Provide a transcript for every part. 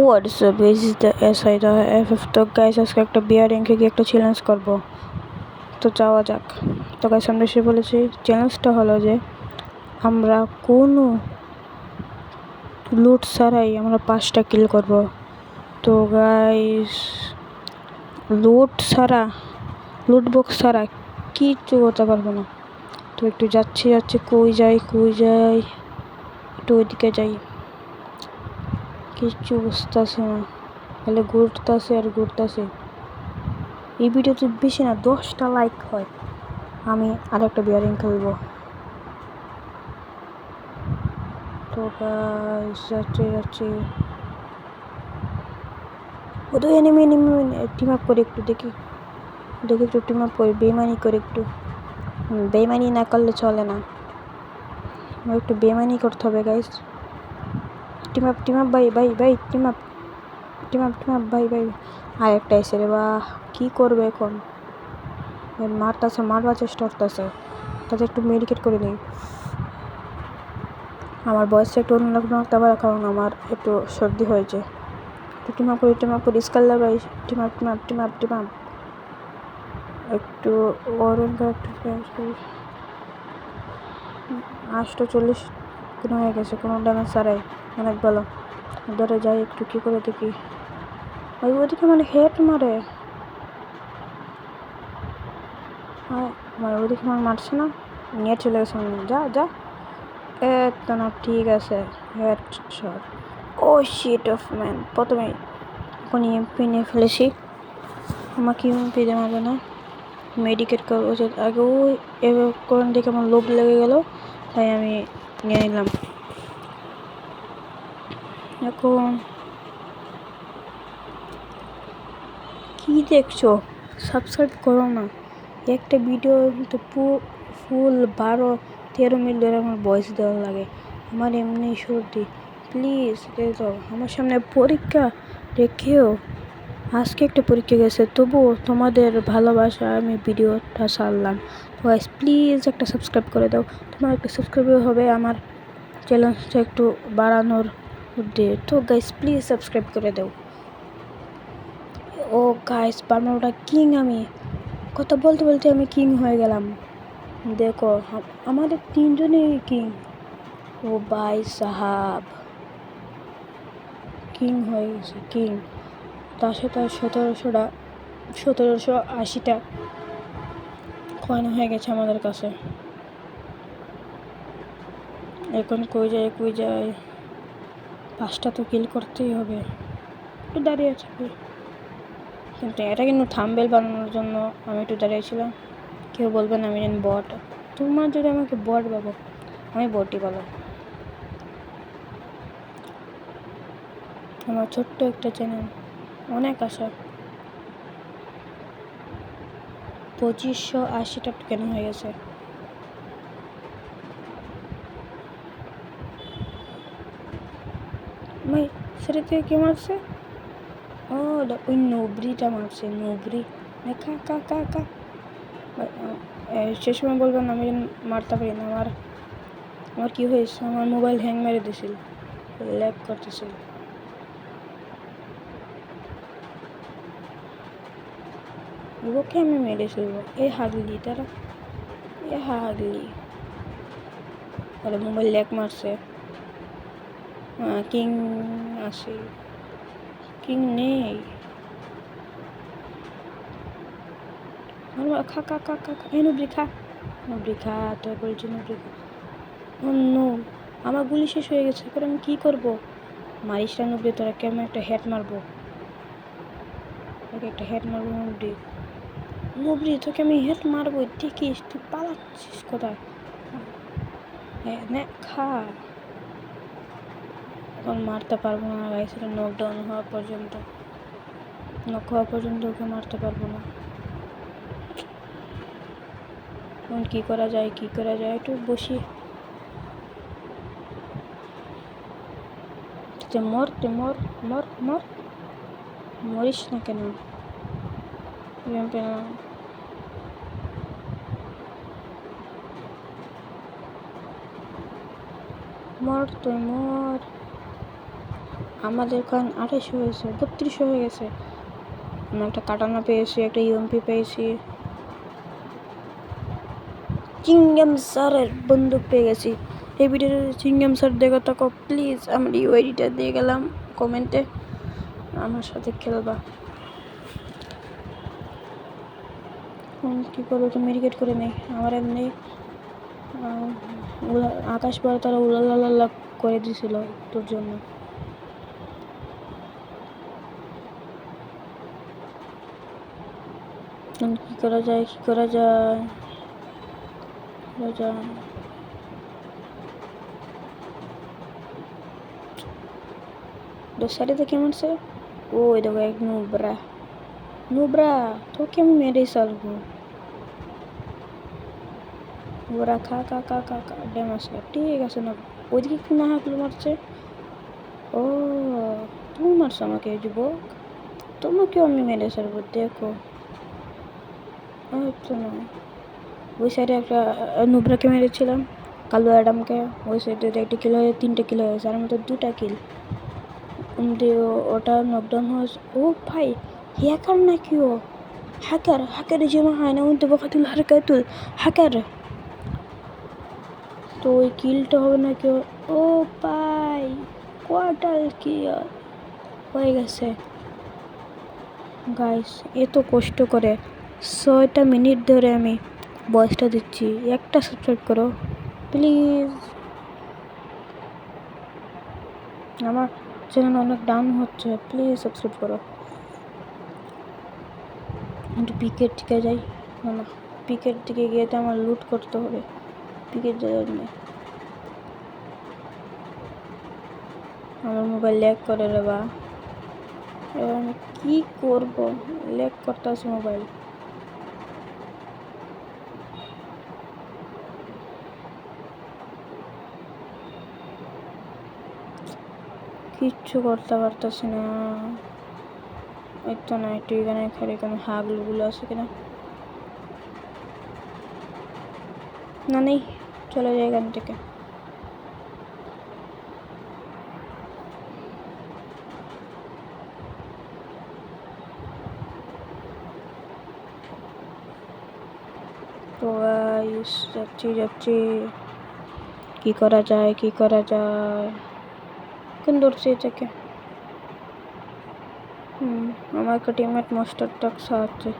WhatsApp is the SI the FF. তো guys আজকে একটা বিয়ার র্যাঙ্কে গিয়ে একটা চ্যালেঞ্জ করবো, তো যাওয়া যাক। তো গাইস আমরা এসে বলেছি চ্যালেঞ্জটা হলো যে আমরা কোনো লুট ছাড়াই আমরা 5টা কিল করব। তো গাইস লুট ছাড়া, লুট বক্স ছাড়া কিচ্ছু করতে পারবো না। তো একটু যাচ্ছি কই যাই একটু ওইদিকে যাই, কিচ্ছু বুঝতেছে না, খালি ঘুরতেছে আর ঘুরতেছে। এই ভিডিওতে বেশি না 10টা লাইক হয় আমি আরেকটা বিয়ারিং খেলবো। তো গাইস যাচ্ছি ওদের এনিমি টিম আপ করে একটু দেখি একটু টিম আপ করে বেমানি করে একটু। বেমানি না করলে চলে না, একটু বেমানি করতে হবে গাইস। টিম আপ ভাই টিম আপ ভাই। আর একটা এসে রে, বাহ কি করবে এখন, মারবার চেষ্টা করতেছে, তাতে একটু মেডিকেট করে নিই। আমার বয়সটা একটু অন্যরকম রাখতে পারে, কারণ আমার একটু সর্দি হয়েছে। টিম আপ করি স্কাল্লা ভাই, টিম আপ একটু অরেঞ্জ একটু 840 কোনো হয়ে গেছে, কোনো ড্যামেজ ছাড়াই, অনেক ভালো। ধরে যাই একটু কি করে দেখি। ওইদিকে মানে হেড মারে, ওইদিকে মানে মারছে না, নিয়ে চলে গেছে যা এত না, ঠিক আছে head shot. Oh shit off man, প্রথমে এখন ইএমপি নিয়ে ফেলেছি, আমাকে ইএমপি দিয়ে মারবে না, মেডিকেট করবো আগে। ওই কোন দিকে আমার লোভ লেগে গেল, তাই আমি নিয়ে নিলাম। এখন কি দেখছো, সাবস্ক্রাইব করো না। একটা ভিডিও তো ফুল 12-13 মিনিট ধরে আমার ভয়েস দেওয়া লাগে, আমার এমনি সর্দি। প্লিজ দাও, আমার সামনে পরীক্ষা রেখেও, আজকে একটা পরীক্ষা গেছে, তবুও তোমাদের ভালোবাসা আমি ভিডিওটা ছাড়লাম। তো গাইস প্লিজ একটা সাবস্ক্রাইব করে দাও, তোমার একটা সাবস্ক্রাইব হবে আমার চ্যানেলটা একটু বাড়ানোর উদ্দেশ্যে। তো গাইস প্লিজ সাবস্ক্রাইব করে দাও। ও গাইস বারমারোটা কিং, আমি কথা বলতে আমি কিং হয়ে গেলাম। দেখো আমাদের 3জনই কিং। ও ভাই সাহাব কিং হয়ে গেছে, কিং। তার সাথে 1780টা কয়েন হয়ে গেছে আমাদের কাছে। এখন কই যায় 5টা তো কিল করতেই হবে। একটু দাঁড়িয়ে আছে, কিন্তু এটা কিন্তু থাম্বনেল বানানোর জন্য আমি একটু দাঁড়িয়েছিলাম। কেউ বলবেন আমি যেন বট, তোমার যদি আমাকে বট ভাবো, আমি বটই বলো। আমার ছোট্ট একটা চ্যানেল, অনেক আশা। 2580টা কেন হয়ে গেছে। ভাই সেটা থেকে কে মারছে? ও ওই নবরিটা মারছে, নবরি। কা সে সময় বলবেন আমি যেন মারতে পারি না। আমার কি হয়েছে, আমার মোবাইল হ্যাং মেরে দিয়েছিল, ল্যাগ করতেছিল। ওকে আমি মেরে ফেলবো, এ হাগলি তাহলে মোবাইল ল্যাগ মারছে। কিং আসে, কিং নেই। খা নবরি খা, তোর বলছি নবরি খা। অন্য আমার গুলি শেষ হয়ে গেছে, এখন আমি কী করবো? মারিস না নবরি, তোরা কেমন একটা হেড মারবো, নবরি তোকে আমি হেড মারবো, দেখিস তুই পালাচ্ছিস কোথায়। খা, এখন মারতে পারবো না গাইস, নকডাউন হওয়া পর্যন্ত ওকে মারতে পারবো না। এখন কি করা যায় একটু বসি। মরিস না কেন? মর তুই মর। আমাদের এখন 28 হয়েছে, 32 হয়ে গেছে। আমি একটা কাটানা পেয়েছি, একটা ইউএমপি পেয়েছি, চিংগাম স্যারের বন্দুক পেয়ে গেছি। এই ভিডিওতে চিংগাম স্যার দেখো থাকো প্লিজ, আমার ইউআইডিটা দিয়ে গেলাম কমেন্টে, আমার সাথে খেলবা। কী করবো, তো মেডিকেট করে নেই। আমার এমনি আকাশ পরে তারা উল্লাল্লাহ করে দিয়েছিল তোর জন্য। কি করা যায়, কি করা যায়, সাইডে কেমন সে? ও দেখো এক নুবরা তোকে আমি মেরে সারবো। ওরা খা খা খা খা খা ড্যামেজ খা, ঠিক আছে না? ওইদিকে কি না হাঁকলো মারছে? ও তুমি মারছো আমাকে যুবক, তোমাকেও আমি মেরে সারবো দেখো। তো না, ওই সাইডে একটা নুবরাকে মেরেছিলাম, কালু অ্যাডামকে। ওই সাইডে একটা কিল হয়ে 3টে কিল হয়েছে, আর মতো 2টা কিল দিয়ে ওটা নকডাউন হয়েছে। ও ভাই হ্যাকার নাকি? ও হ্যাকারে যেমন হয় না উনতে বকাতুল হারকাতুল হ্যাকার, তো ওই কিলটা হবে না কেউ। ও ভাই কোয়ার্টার কিল হয়ে গেছে গাইস। এত কষ্ট করে 6টা মিনিট ধরে আমি ভয়েসটা দিচ্ছি, একটা সাবস্ক্রাইব করো প্লিজ। আমার চ্যানেল অনেক ডাউন হচ্ছে, প্লিজ সাবস্ক্রাইব করো। একটু পিকের দিকে যাই। না পিকের দিকে গিয়ে তো আমার লুট করতে হবে, পিকের যাওয়ার নেই। আমার মোবাইল ল্যাগ করে রে বা, এবার আমি কী করবো? ল্যাগ করতে আছে মোবাইল। কিচ্ছু করতে পারতেছি না। এই তো না, একটু এখানে খালি এখানে হাগলুগুলো আছে কিনা, না নেই, চলে যায় এখান থেকে। তো যাচ্ছি, কি করা যায়, কি করা যায়, কোন দৌড়ছে এটাকে। আমার একটা টিমমেট মাস্টার টাক আছে।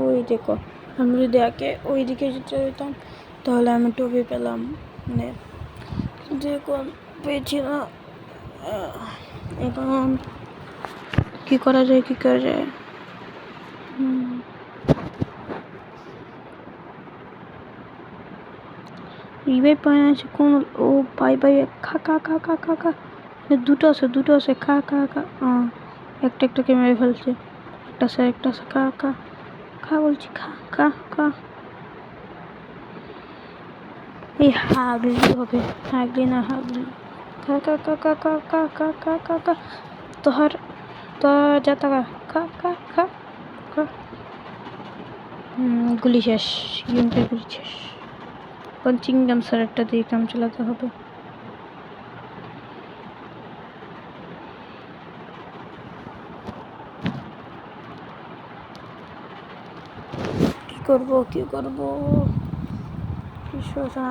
ওই দেখো, আমি যদি আগে ওই দিকে যেতে যেতাম তাহলে আমি টুপি পেলাম, মানে দেখুন পেয়েছি না। এখন কি করা যায়, কি করা যায়? রিভাইভ পায় না আছে কোন? ও ভাই খা খা খা খা খা খা, দুটো আছে খা খা খা। একটাকে মেরে ফেলছে, একটা আছে খা খা খা বলছি, খা খা খা। এই হাগলি হবে, হাগলি না হাগলি, খা খা খা খা খা খা খা খা খা খা। তোর যাতা খা খা খা খা। গুলি শেষ, গুলি শেষ। চিংগাম স্যারেরটা দিয়ে কাম চালাতে হবে। কি করব?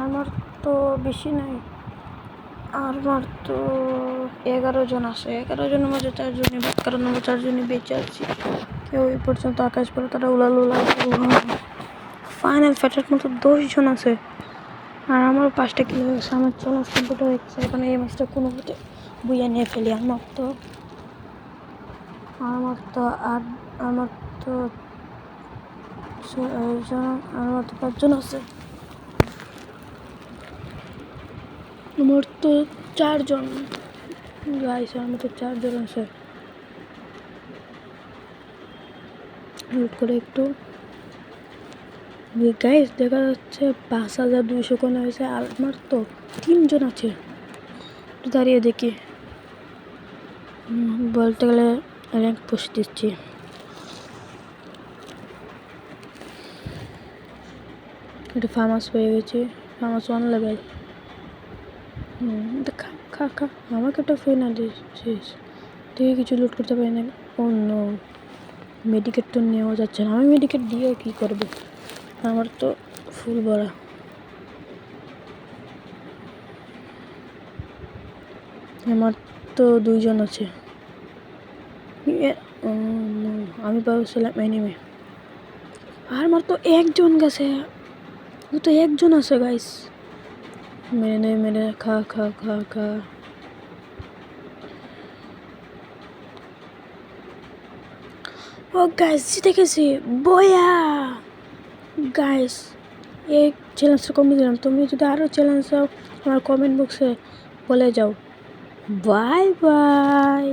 আমার তো বেশি নাই, আমার তো 11 জন আছে। 11 জনের মাঝে 4 জনই বাদ, কারণ আমরা 4 জনই বেঁচে আছি। কেউ এই পর্যন্ত আকাশ পরে তারা উলালুলা। ফাইনাল ফ্যাটের মতো 10 জন আছে, আর আমার 5টা কিলো হয়ে গেছে। আমার চ্যালেঞ্জ কমপ্লিট হয়ে গেছে। এখন এই ম্যাচটা কোনো মতে বুঝে নিয়ে ফেলি। আমার তো আমার তো 5 জন আছে। আমার তো 4 জন গাইস, আমার তো 4 জন আছে। লুট করে একটু গাইস, দেখা যাচ্ছে 5200 কোন হয়েছে। আর আমার তো 3 জন আছে। দাঁড়িয়ে দেখি, বলতে গেলে র্যাঙ্ক পুশ দিচ্ছি। এটা ফার্মাস পেয়ে গেছি, ফার্মাস 1 লেভেল। খা খা খা, আমাকে একটা ফ্রি না দিয়েছিস, তুই কিছু লুট করতে পারি না। ও নো, মেডিকেট তো নেওয়া যাচ্ছে না। আমি মেডিকেট দিয়ে কী করবো, আমার তো ফুল ভরা। আমার তো 2 জন আছে। আমি ভাবছিলাম এনিমে, আর আমার তো 1 জন গেছে। ও তো 1 জন আছে গাইস। মেরে খা খা খা খা। ও গাইস, জিতে গেছি, বয়া গাইস। এই চ্যালেঞ্জটা কমিয়ে দিলাম। তুমি যদি আরও চ্যালেঞ্জ চাও আমার কমেন্ট বক্সে বলে যাও। Bye bye.